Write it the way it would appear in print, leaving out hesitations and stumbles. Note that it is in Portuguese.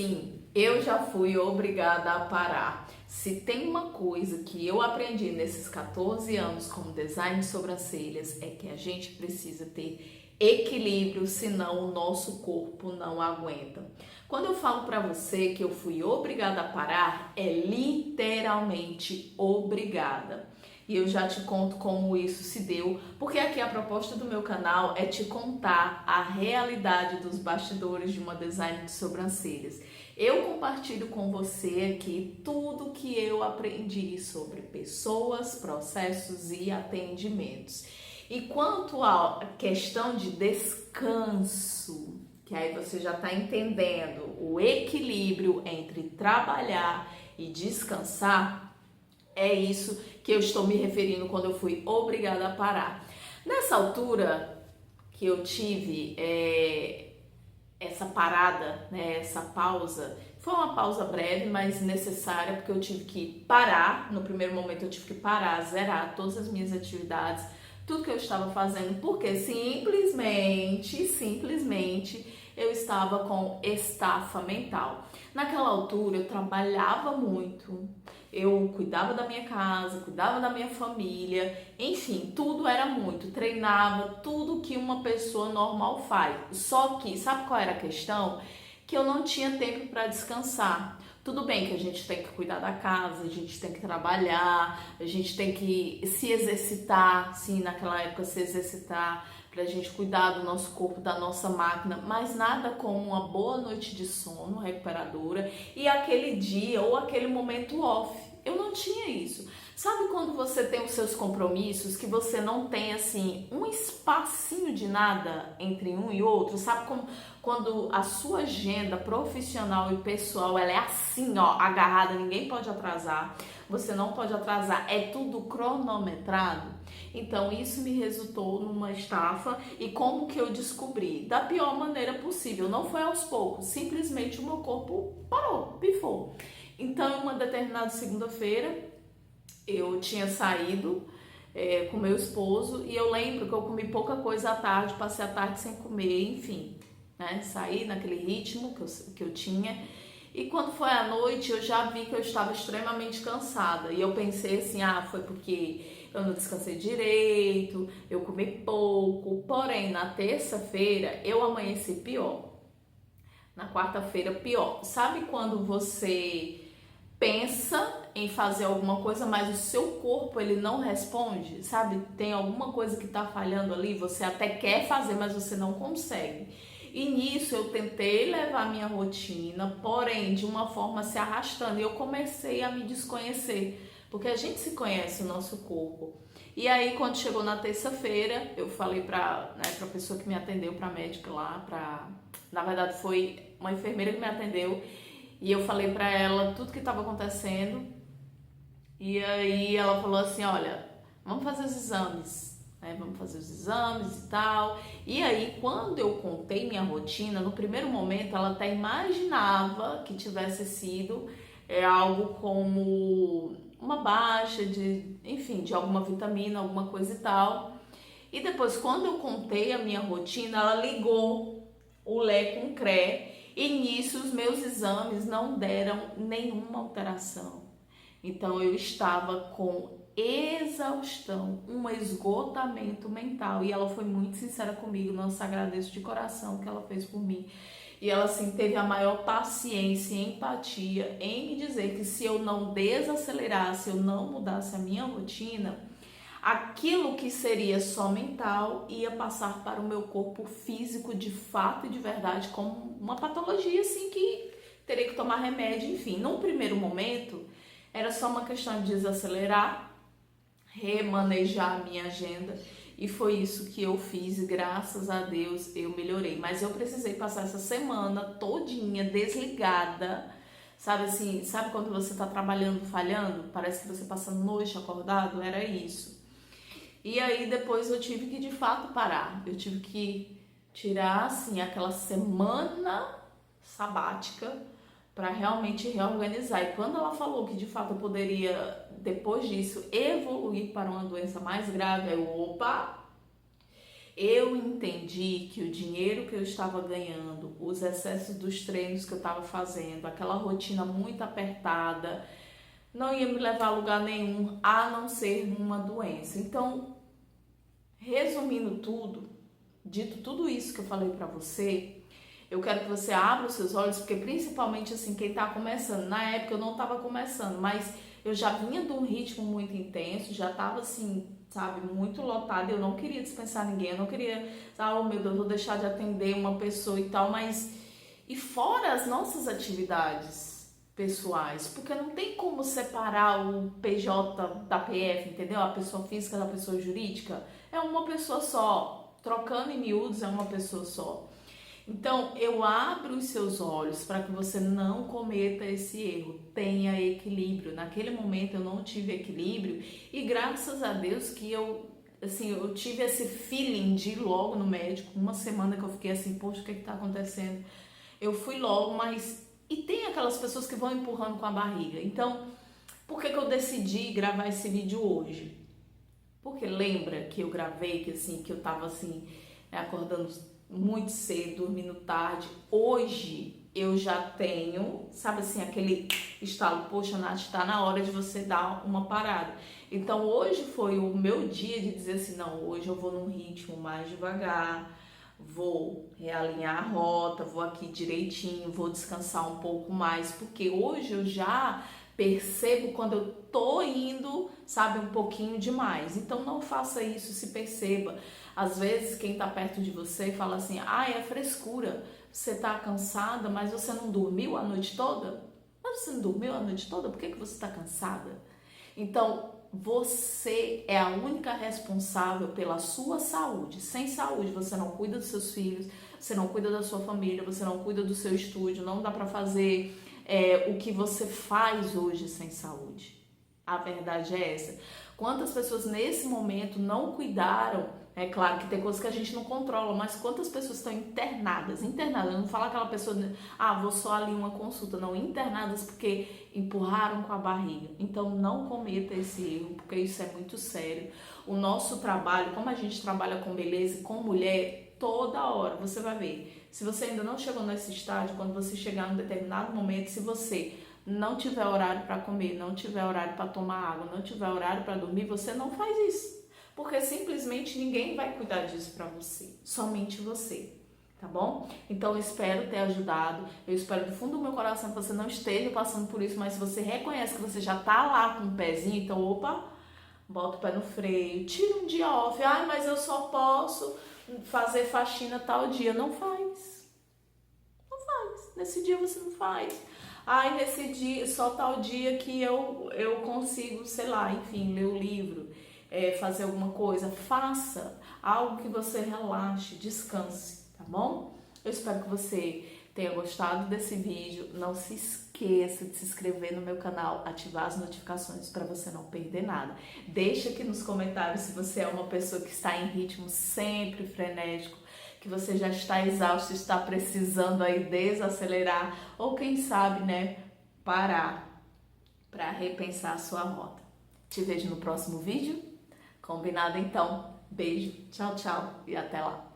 Sim, eu já fui obrigada a parar. Se tem uma coisa que eu aprendi nesses 14 anos como design de sobrancelhas é que a gente precisa ter equilíbrio, senão o nosso corpo não aguenta. Quando eu falo pra você que eu fui obrigada a parar, é literalmente obrigada. E eu já te conto como isso se deu, porque aqui a proposta do meu canal é te contar a realidade dos bastidores de uma design de sobrancelhas. Eu compartilho com você aqui tudo que eu aprendi sobre pessoas, processos e atendimentos. E quanto à questão de descanso, que aí você já está entendendo o equilíbrio entre trabalhar e descansar, é isso que eu estou me referindo quando eu fui obrigada a parar. Nessa altura que eu tive essa parada, né, essa pausa, foi uma pausa breve, mas necessária, porque eu tive que parar. No primeiro momento eu tive que parar, zerar todas as minhas atividades, tudo que eu estava fazendo, porque simplesmente eu estava com estafa mental. Naquela altura eu trabalhava muito, eu cuidava da minha casa, cuidava da minha família, enfim, tudo era muito, treinava, tudo que uma pessoa normal faz. Só que, sabe qual era a questão? Que eu não tinha tempo para descansar. Tudo bem que a gente tem que cuidar da casa, a gente tem que trabalhar, a gente tem que se exercitar, sim, naquela época se exercitar, pra gente cuidar do nosso corpo, da nossa máquina, mas nada como uma boa noite de sono recuperadora e aquele dia ou aquele momento off. Eu não tinha isso. Sabe quando você tem os seus compromissos, que você não tem, assim, um espacinho de nada entre um e outro? Sabe como quando a sua agenda profissional e pessoal, ela é assim, ó, agarrada, ninguém pode atrasar, você não pode atrasar, é tudo cronometrado? Então, isso me resultou numa estafa. E como que eu descobri? Da pior maneira possível. Não foi aos poucos, simplesmente o meu corpo parou, pifou. Então, uma determinada segunda-feira, eu tinha saído com meu esposo e eu lembro que eu comi pouca coisa à tarde, passei a tarde sem comer, enfim, né? Saí naquele ritmo que eu tinha. E quando foi à noite, eu já vi que eu estava extremamente cansada. E eu pensei assim, foi porque eu não descansei direito, eu comi pouco. Porém, na terça-feira, eu amanheci pior. Na quarta-feira, pior. Sabe quando você pensa em fazer alguma coisa, mas o seu corpo, ele não responde? Sabe? Tem alguma coisa que tá falhando ali, você até quer fazer, mas você não consegue. E nisso eu tentei levar a minha rotina, porém de uma forma se arrastando, e eu comecei a me desconhecer, porque a gente se conhece o nosso corpo. E aí quando chegou na terça-feira, eu falei pra pessoa que me atendeu, pra médica lá, na verdade foi uma enfermeira que me atendeu, e eu falei pra ela tudo que estava acontecendo. E aí ela falou assim, olha, vamos fazer os exames. Vamos fazer os exames e tal. E aí, quando eu contei minha rotina, no primeiro momento ela até imaginava que tivesse sido algo como uma baixa de alguma vitamina, alguma coisa e tal. E depois, quando eu contei a minha rotina, ela ligou o Lé com o CRE e nisso os meus exames não deram nenhuma alteração. Então eu estava com exaustão, um esgotamento mental, e ela foi muito sincera comigo. Nossa, agradeço de coração o que ela fez por mim. E ela assim teve a maior paciência e empatia em me dizer que se eu não desacelerasse, eu não mudasse a minha rotina, aquilo que seria só mental ia passar para o meu corpo físico de fato e de verdade, como uma patologia assim que teria que tomar remédio, enfim. Num primeiro momento era só uma questão de desacelerar, remanejar a minha agenda, e foi isso que eu fiz, e graças a Deus eu melhorei. Mas eu precisei passar essa semana todinha desligada, sabe assim, sabe quando você tá trabalhando falhando, parece que você passa a noite acordado? Era isso. E aí depois eu tive que de fato parar, eu tive que tirar assim aquela semana sabática para realmente reorganizar. E quando ela falou que de fato eu poderia, depois disso, evoluir para uma doença mais grave, eu, opa, eu entendi que o dinheiro que eu estava ganhando, os excessos dos treinos que eu estava fazendo, aquela rotina muito apertada, não ia me levar a lugar nenhum, a não ser uma doença. Então, resumindo tudo, dito tudo isso que eu falei pra você, eu quero que você abra os seus olhos, porque principalmente assim, quem tá começando, na época eu não tava começando, mas eu já vinha de um ritmo muito intenso, já tava assim, sabe, muito lotada, eu não queria dispensar ninguém, eu não queria, oh meu Deus, vou deixar de atender uma pessoa e tal, mas e fora as nossas atividades pessoais, porque não tem como separar o PJ da PF, entendeu? A pessoa física da pessoa jurídica é uma pessoa só, trocando em miúdos é uma pessoa só. Então, eu abro os seus olhos para que você não cometa esse erro. Tenha equilíbrio. Naquele momento eu não tive equilíbrio e graças a Deus que eu tive esse feeling de ir logo no médico. Uma semana que eu fiquei assim, poxa, o que está acontecendo? Eu fui logo, mas... E tem aquelas pessoas que vão empurrando com a barriga. Então, por que eu decidi gravar esse vídeo hoje? Porque lembra que eu gravei, que eu tava assim, acordando muito cedo, dormindo tarde. Hoje eu já tenho, sabe assim, aquele estalo, poxa, Nath, tá na hora de você dar uma parada. Então hoje foi o meu dia de dizer assim, não, hoje eu vou num ritmo mais devagar, vou realinhar a rota, vou aqui direitinho, vou descansar um pouco mais, porque hoje eu já percebo quando eu tô indo, sabe, um pouquinho demais. Então não faça isso, se perceba. Às vezes quem tá perto de você fala assim, é frescura, você tá cansada, mas você não dormiu a noite toda? Mas você não dormiu a noite toda? Por que você tá cansada? Então, você é a única responsável pela sua saúde. Sem saúde, você não cuida dos seus filhos, você não cuida da sua família, você não cuida do seu estúdio, não dá pra fazer o que você faz hoje sem saúde. A verdade é essa. Quantas pessoas nesse momento não cuidaram? É claro que tem coisas que a gente não controla, mas quantas pessoas estão internadas? Internadas, não fala aquela pessoa, vou só ali uma consulta, não, internadas porque empurraram com a barriga. Então não cometa esse erro, porque isso é muito sério. O nosso trabalho, como a gente trabalha com beleza e com mulher, toda hora, você vai ver. Se você ainda não chegou nesse estágio, quando você chegar num determinado momento, se você não tiver horário para comer, não tiver horário para tomar água, não tiver horário para dormir, você não faz isso. Porque simplesmente ninguém vai cuidar disso para você, somente você, tá bom? Então eu espero ter ajudado, eu espero do fundo do meu coração que você não esteja passando por isso, mas se você reconhece que você já tá lá com o pezinho, então opa, bota o pé no freio, tira um dia off, mas eu só posso fazer faxina tal dia, não faz, nesse dia você não faz. Nesse dia, só tal dia que eu consigo, sei lá, enfim, ler o livro, fazer alguma coisa. Faça algo que você relaxe, descanse, tá bom? Eu espero que você tenha gostado desse vídeo. Não se esqueça de se inscrever no meu canal, ativar as notificações para você não perder nada. Deixa aqui nos comentários se você é uma pessoa que está em ritmo sempre frenético, que você já está exausto, está precisando aí desacelerar ou quem sabe, parar para repensar a sua rota. Te vejo no próximo vídeo. Combinado então? Beijo, tchau, tchau e até lá.